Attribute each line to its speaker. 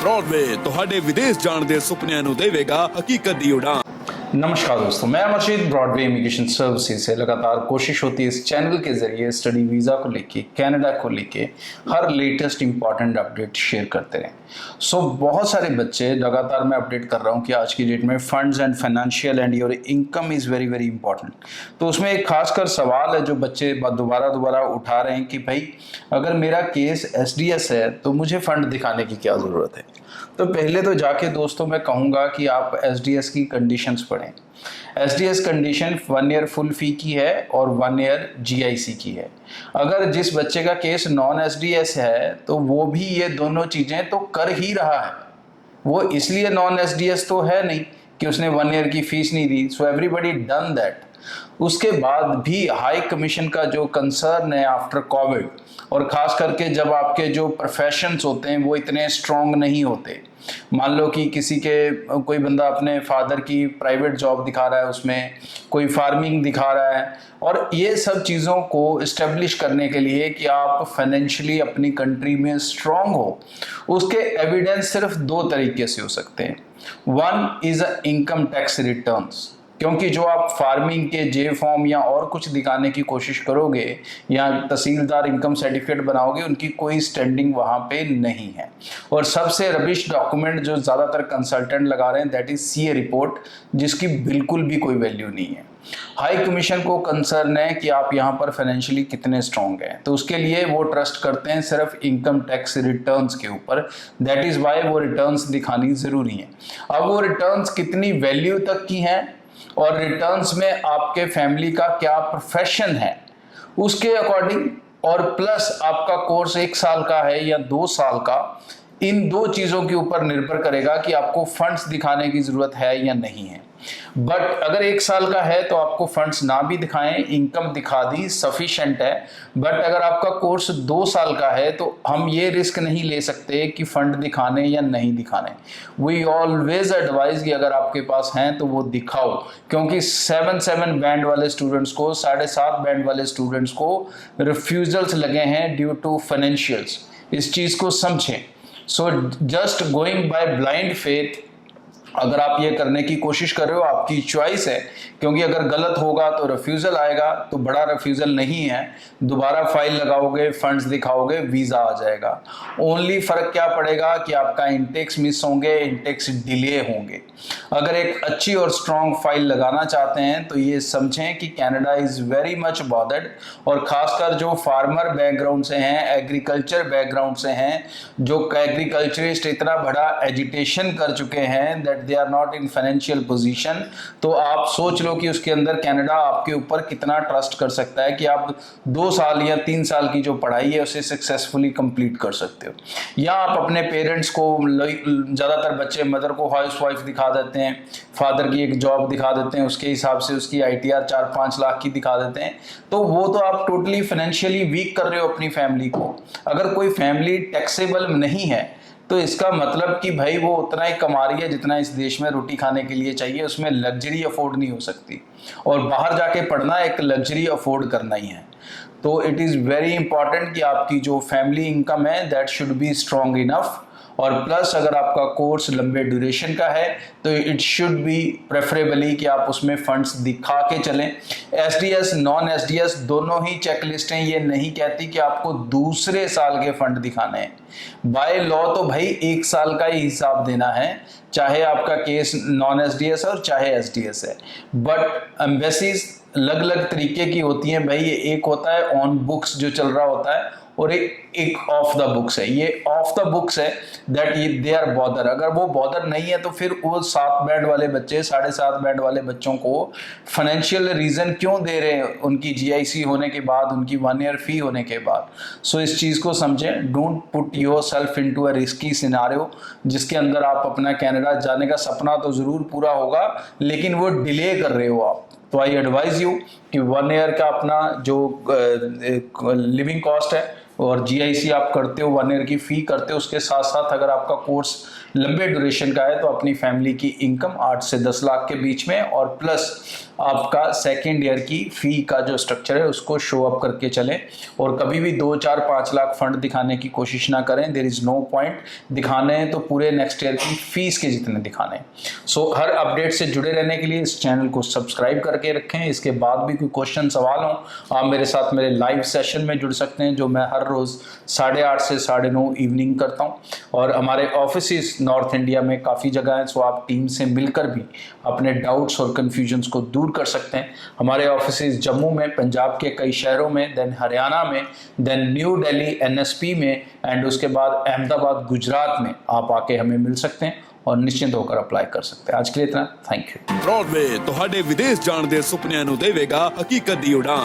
Speaker 1: Broadway ਤੁਹਾਡੇ ਵਿਦੇਸ਼ ਜਾਣ ਦੇ ਸੁਪਨਿਆਂ ਨੂੰ ਦੇਵੇਗਾ ਹਕੀਕਤ ਦੀ ਉਡਾਨ।
Speaker 2: नमस्कार दोस्तों, मैं अमरजीत ब्रॉडवे इमिग्रेशन सर्विसेज से लगातार कोशिश होती है इस चैनल के जरिए स्टडी वीज़ा को लेके, कनाडा को लेके हर लेटेस्ट इंपॉर्टेंट अपडेट शेयर करते रहें। बहुत सारे बच्चे लगातार मैं अपडेट कर रहा हूँ कि आज की डेट में funds and financial and your income is very very important. तो उसमें एक खासकर सवाल है जो बच्चे दोबारा उठा रहे हैं कि भाई अगर मेरा केस एसडीएस है तो मुझे फंड दिखाने की क्या ज़रूरत है। तो पहले तो जाके दोस्तों मैं कहूँगा कि आप एसडीएस की कंडीशंस पढ़ें। एसडीएस कंडीशन 1 ईयर फुल फी की है और 1 ईयर जीआईसी की है। अगर जिस बच्चे का केस नॉन एसडीएस है तो वो भी ये दोनों चीज़ें तो कर ही रहा है। वो इसलिए नॉन एसडीएस तो है नहीं कि उसने 1 ईयर की फीस नहीं दी। So everybody done that. उसके बाद भी हाई कमीशन का जो कंसर्न है आफ्टर कोविड, और ख़ास करके जब आपके जो प्रोफेशंस होते हैं वो इतने स्ट्रॉन्ग नहीं होते। मान लो कि किसी के कोई बंदा अपने फादर की प्राइवेट जॉब दिखा रहा है, उसमें कोई फार्मिंग दिखा रहा है, और ये सब चीज़ों को इस्टेब्लिश करने के लिए कि आप फाइनेंशियली अपनी कंट्री में स्ट्रॉन्ग हो, उसके एविडेंस सिर्फ 2 तरीके से हो सकते हैं। 1 is a income tax returns, क्योंकि जो आप फार्मिंग के जे फॉर्म या और कुछ दिखाने की कोशिश करोगे या तहसीलदार इनकम सर्टिफिकेट बनाओगे, उनकी कोई स्टैंडिंग वहाँ पे नहीं है। और सबसे रबिश डॉक्यूमेंट जो ज़्यादातर कंसल्टेंट लगा रहे हैं दैट इज़ सीए रिपोर्ट, जिसकी बिल्कुल भी कोई वैल्यू नहीं है। हाई कमीशन को कंसर्न है कि आप यहाँ पर फाइनेंशियली कितने स्ट्रॉन्ग हैं, तो उसके लिए वो ट्रस्ट करते हैं सिर्फ इनकम टैक्स रिटर्न्स के ऊपर। दैट इज़ वाई वो रिटर्न्स दिखानी ज़रूरी है। अब वो रिटर्न्स कितनी वैल्यू तक की हैं और रिटर्न्स में आपके फैमिली का क्या प्रोफेशन है उसके अकॉर्डिंग, और प्लस आपका कोर्स 1 साल का है या 2 साल का, इन 2 चीज़ों के ऊपर निर्भर करेगा कि आपको फंड्स दिखाने की ज़रूरत है या नहीं है। बट अगर 1 साल का है तो आपको फंड्स ना भी दिखाएं, इनकम दिखा दी सफिशेंट है। बट अगर आपका कोर्स 2 साल का है तो हम ये रिस्क नहीं ले सकते कि फंड दिखाने या नहीं दिखाने। वी ऑलवेज एडवाइज कि अगर आपके पास हैं तो वो दिखाओ, क्योंकि 7 बैंड वाले स्टूडेंट्स को, 7.5 बैंड वाले स्टूडेंट्स को रिफ्यूजल्स लगे हैं ड्यू टू फाइनेंशियल्स। इस चीज़ को समझें। So just going by blind faith, अगर आप ये करने की कोशिश कर रहे हो आपकी चॉइस है, क्योंकि अगर गलत होगा तो रिफ्यूज़ल आएगा, तो बड़ा रिफ्यूज़ल नहीं है, दोबारा फाइल लगाओगे, फंड्स दिखाओगे, वीज़ा आ जाएगा। ओनली फ़र्क क्या पड़ेगा कि आपका इंटेक्स मिस होंगे, इंटेक्स डिले होंगे। अगर एक अच्छी और स्ट्रॉन्ग फाइल लगाना चाहते हैं तो ये समझें कि Canada is very much bothered, और ख़ासकर जो फार्मर बैकग्राउंड से हैं, एग्रीकल्चर बैकग्राउंड से हैं, जो एग्रीकल्चरिस्ट इतना बड़ा एजिटेशन कर चुके हैं that they are not in financial position. तो आप सोच लो कि उसके अंदर कनाडा आपके ऊपर कितना ट्रस्ट कर सकता है कि आप 2 साल या 3 साल की जो पढ़ाई है उसे सक्सेसफुली कंप्लीट कर सकते हो। या आप अपने पेरेंट्स को, ज़्यादातर बच्चे मदर को हाउसवाइफ दिखा देते हैं, फादर की एक जॉब दिखा देते हैं, उसके हिसाब से उसकी ITR 4-5 लाख की दिखा देते हैं, तो वो तो आप टोटली फाइनेंशियली वीक कर रहे हो अपनी फैमिली को। अगर कोई फैमिली टैक्सेबल नहीं है तो इसका मतलब कि भाई वो उतना ही कमा रही है जितना इस देश में रोटी खाने के लिए चाहिए, उसमें लग्जरी अफोर्ड नहीं हो सकती, और बाहर जाके पढ़ना एक लग्जरी अफोर्ड करना ही है। तो इट इज़ वेरी इंपॉर्टेंट कि आपकी जो फैमिली इनकम है that should be strong enough, और प्लस अगर आपका कोर्स लंबे ड्यूरेशन का है तो इट शुड बी प्रेफरेबली कि आप उसमें फंड्स दिखा के चलें। एसडीएस नॉन एसडीएस दोनों ही चेकलिस्टें ये नहीं कहती कि आपको दूसरे साल के फंड दिखाने हैं। बाय लॉ तो भाई 1 साल का ही हिसाब देना है, चाहे आपका केस नॉन एसडीएस है और चाहे एसडीएस है। बट एम्बेसीज अलग अलग तरीके की होती हैं भाई। ये एक होता है ऑन बुक्स जो चल रहा होता है, और एक ऑफ द बुक्स है। ये ऑफ द बुक्स है दैट दे आर बॉदर। अगर वो बॉदर नहीं है तो फिर वो 7 बैंड वाले बच्चे, 7.5 बैंड वाले बच्चों को फाइनेंशियल रीजन क्यों दे रहे हैं उनकी जीआईसी होने के बाद, उनकी 1 ईयर फी होने के बाद। सो इस चीज़ को समझें। Don't put yourself into a risky scenario जिसके अंदर आप अपना कनाडा जाने का सपना तो ज़रूर पूरा होगा लेकिन वो डिले कर रहे हो आप। तो आई एडवाइज यू कि 1 ईयर का अपना जो लिविंग कॉस्ट है और जीआईसी आप करते हो, 1 ईयर की फ़ी करते हो, उसके साथ साथ अगर आपका कोर्स लंबे ड्यूरेशन का है तो अपनी फैमिली की इनकम 8 से 10 लाख के बीच में और प्लस आपका सेकेंड ईयर की फी का जो स्ट्रक्चर है उसको शो अप करके चलें, और कभी भी 2, 4, 5 लाख फंड दिखाने की कोशिश ना करें। There is no point. दिखाने हैं तो पूरे नेक्स्ट ईयर की फीस के जितने दिखाने। सो हर अपडेट से जुड़े रहने के लिए इस चैनल को सब्सक्राइब करके रखें। इसके बाद भी कोई क्वेश्चन सवाल हो, आप मेरे साथ मेरे लाइव सेशन में जुड़ सकते हैं, जो मैं हर रोज 8:30 से 9:30 इवनिंग करता हूं। और हमारे ऑफिसेस नॉर्थ इंडिया में काफ़ी जगह हैं, सो आप टीम से मिलकर भी अपने डाउट्स और कन्फ्यूजन्स को दूर कर सकते हैं। हमारे ऑफिसेस जम्मू में, पंजाब के कई शहरों में, देन हरियाणा में, देन न्यू दिल्ली NSP में, एंड उसके बाद अहमदाबाद गुजरात में आप आके हमें मिल सकते हैं और निश्चिंत होकर अप्लाई कर सकते हैं। आज के लिए इतना, थैंक यू।
Speaker 1: ब्रॉडवे ਤੁਹਾਡੇ ਵਿਦੇਸ਼ ਜਾਣ ਦੇ ਸੁਪਨਿਆਂ ਨੂੰ ਦੇਵੇਗਾ ਹਕੀਕਤ ਦੀ ਉਡਾਨ।